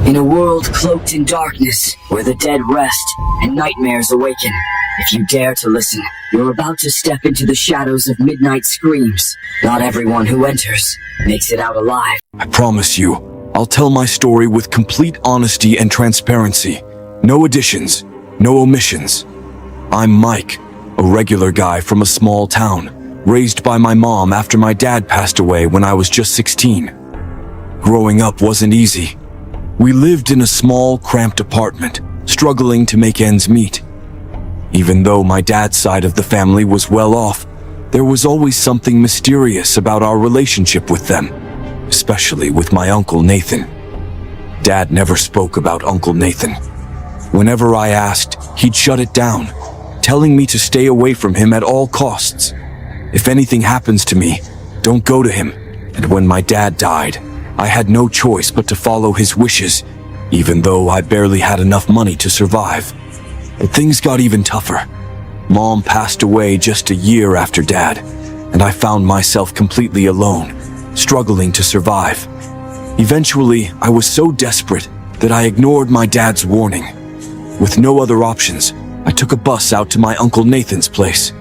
In a world cloaked in darkness, where the dead rest and nightmares awaken, if you dare to listen, you're about to step into the shadows of midnight screams. Not everyone who enters makes it out alive. I promise you, I'll tell my story with complete honesty and transparency. No additions, no omissions. I'm Mike, a regular guy from a small town, raised by my mom after my dad passed away when I was just 16. Growing up wasn't easy. We lived in a small, cramped apartment, struggling to make ends meet. Even though my dad's side of the family was well off, there was always something mysterious about our relationship with them, especially with my Uncle Nathan. Dad never spoke about Uncle Nathan. Whenever I asked, he'd shut it down, telling me to stay away from him at all costs. If anything happens to me, don't go to him. And when my dad died, I had no choice but to follow his wishes, even though I barely had enough money to survive. But things got even tougher. Mom passed away just a year after Dad, and I found myself completely alone, struggling to survive. Eventually, I was so desperate that I ignored my dad's warning. With no other options, I took a bus out to my Uncle Nathan's place.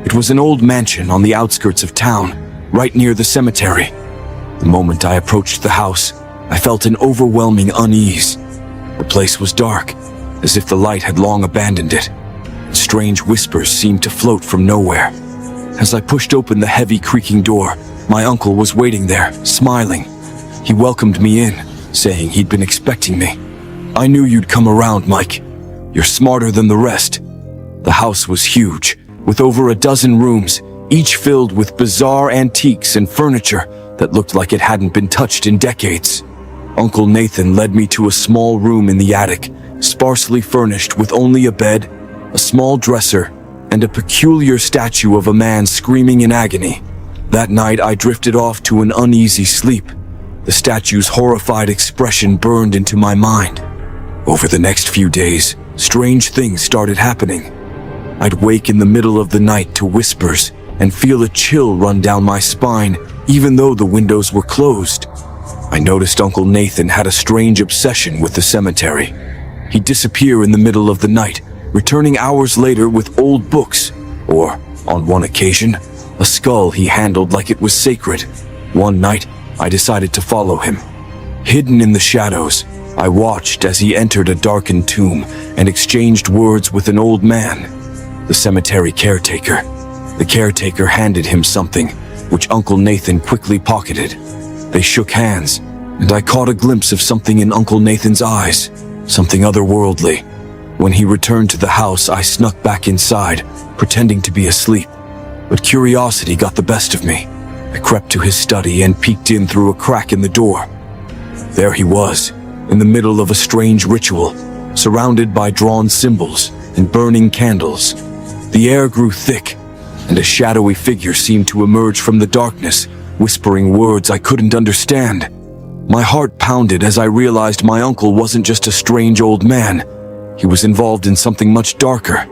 It was an old mansion on the outskirts of town, right near the cemetery. The moment I approached the house, I felt an overwhelming unease. The place was dark, as if the light had long abandoned it. Strange whispers seemed to float from nowhere. As I pushed open the heavy creaking door, my uncle was waiting there, smiling. He welcomed me in, saying he'd been expecting me. "I knew you'd come around, Mike. You're smarter than the rest." The house was huge, with over a dozen rooms, each filled with bizarre antiques and furniture that looked like it hadn't been touched in decades. Uncle Nathan led me to a small room in the attic, sparsely furnished with only a bed, a small dresser, and a peculiar statue of a man screaming in agony. That night I drifted off to an uneasy sleep. The statue's horrified expression burned into my mind. Over the next few days, strange things started happening. I'd wake in the middle of the night to whispers and feel a chill run down my spine, even though the windows were closed. I noticed Uncle Nathan had a strange obsession with the cemetery. He'd disappear in the middle of the night, returning hours later with old books, or, on one occasion, a skull he handled like it was sacred. One night, I decided to follow him. Hidden in the shadows, I watched as he entered a darkened tomb and exchanged words with an old man, the cemetery caretaker. The caretaker handed him something, which Uncle Nathan quickly pocketed. They shook hands, and I caught a glimpse of something in Uncle Nathan's eyes, something otherworldly. When he returned to the house, I snuck back inside, pretending to be asleep. But curiosity got the best of me. I crept to his study and peeked in through a crack in the door. There he was, in the middle of a strange ritual, surrounded by drawn symbols and burning candles. The air grew thick, and a shadowy figure seemed to emerge from the darkness, whispering words I couldn't understand. My heart pounded as I realized my uncle wasn't just a strange old man. He was involved in something much darker.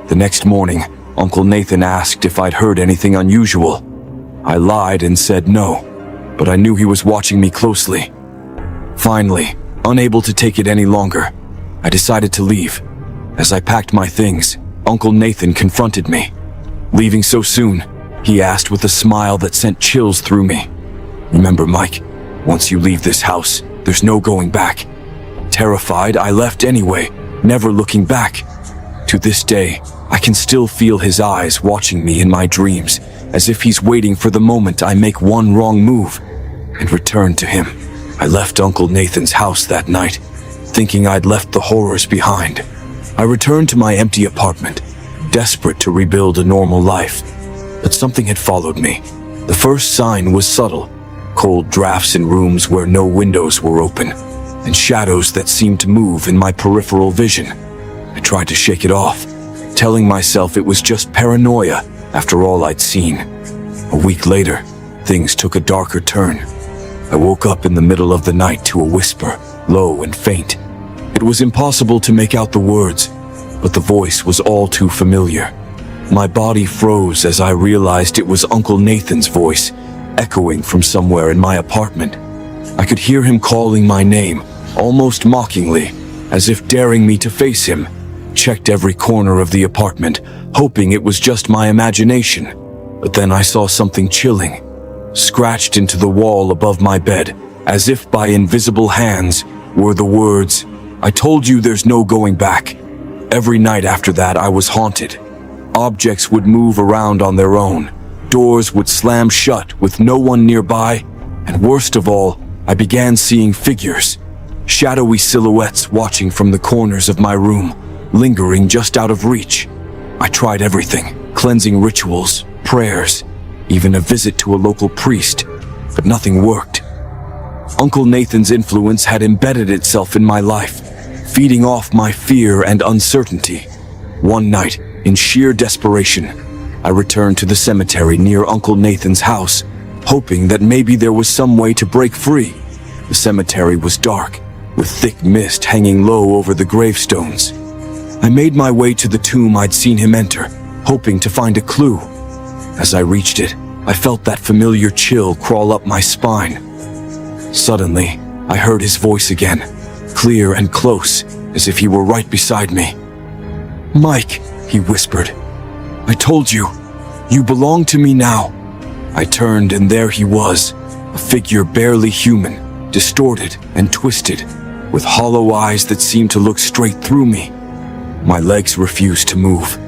The next morning, Uncle Nathan asked if I'd heard anything unusual. I lied and said no, but I knew he was watching me closely. Finally, unable to take it any longer, I decided to leave. As I packed my things, Uncle Nathan confronted me. "Leaving so soon?" he asked with a smile that sent chills through me. "Remember, Mike, once you leave this house, there's no going back." Terrified, I left anyway, never looking back. To this day, I can still feel his eyes watching me in my dreams, as if he's waiting for the moment I make one wrong move and return to him. I left Uncle Nathan's house that night, thinking I'd left the horrors behind. I returned to my empty apartment, desperate to rebuild a normal life. But something had followed me. The first sign was subtle: cold drafts in rooms where no windows were open, and shadows that seemed to move in my peripheral vision. I tried to shake it off, telling myself it was just paranoia after all I'd seen. A week later, things took a darker turn. I woke up in the middle of the night to a whisper, low and faint. It was impossible to make out the words, but the voice was all too familiar. My body froze as I realized it was Uncle Nathan's voice, echoing from somewhere in my apartment. I could hear him calling my name, almost mockingly, as if daring me to face him. Checked every corner of the apartment, hoping it was just my imagination. But then I saw something chilling, scratched into the wall above my bed, as if by invisible hands, were the words, "I told you there's no going back." Every night after that, I was haunted. Objects would move around on their own. Doors would slam shut with no one nearby. And worst of all, I began seeing figures, shadowy silhouettes watching from the corners of my room, lingering just out of reach. I tried everything, cleansing rituals, prayers, even a visit to a local priest, but nothing worked. Uncle Nathan's influence had embedded itself in my life, feeding off my fear and uncertainty. One night, in sheer desperation, I returned to the cemetery near Uncle Nathan's house, hoping that maybe there was some way to break free. The cemetery was dark, with thick mist hanging low over the gravestones. I made my way to the tomb I'd seen him enter, hoping to find a clue. As I reached it, I felt that familiar chill crawl up my spine. Suddenly, I heard his voice again, clear and close, as if he were right beside me. "Mike," he whispered, "I told you, you belong to me now." I turned and there he was, a figure barely human, distorted and twisted, with hollow eyes that seemed to look straight through me. My legs refused to move.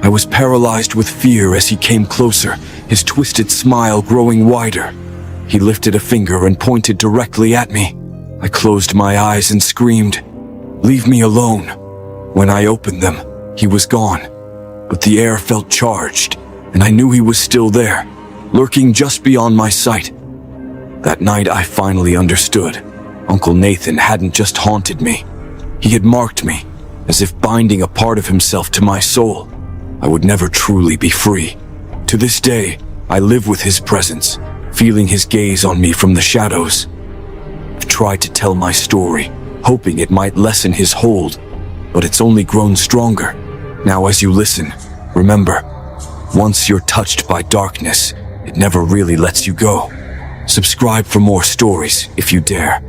I was paralyzed with fear as he came closer, his twisted smile growing wider. He lifted a finger and pointed directly at me. I closed my eyes and screamed, "Leave me alone." When I opened them, he was gone, but the air felt charged, and I knew he was still there, lurking just beyond my sight. That night I finally understood. Uncle Nathan hadn't just haunted me. He had marked me, as if binding a part of himself to my soul. I would never truly be free. To this day, I live with his presence, feeling his gaze on me from the shadows. I've tried to tell my story, hoping it might lessen his hold, but it's only grown stronger. Now as you listen, remember, once you're touched by darkness, it never really lets you go. Subscribe for more stories if you dare.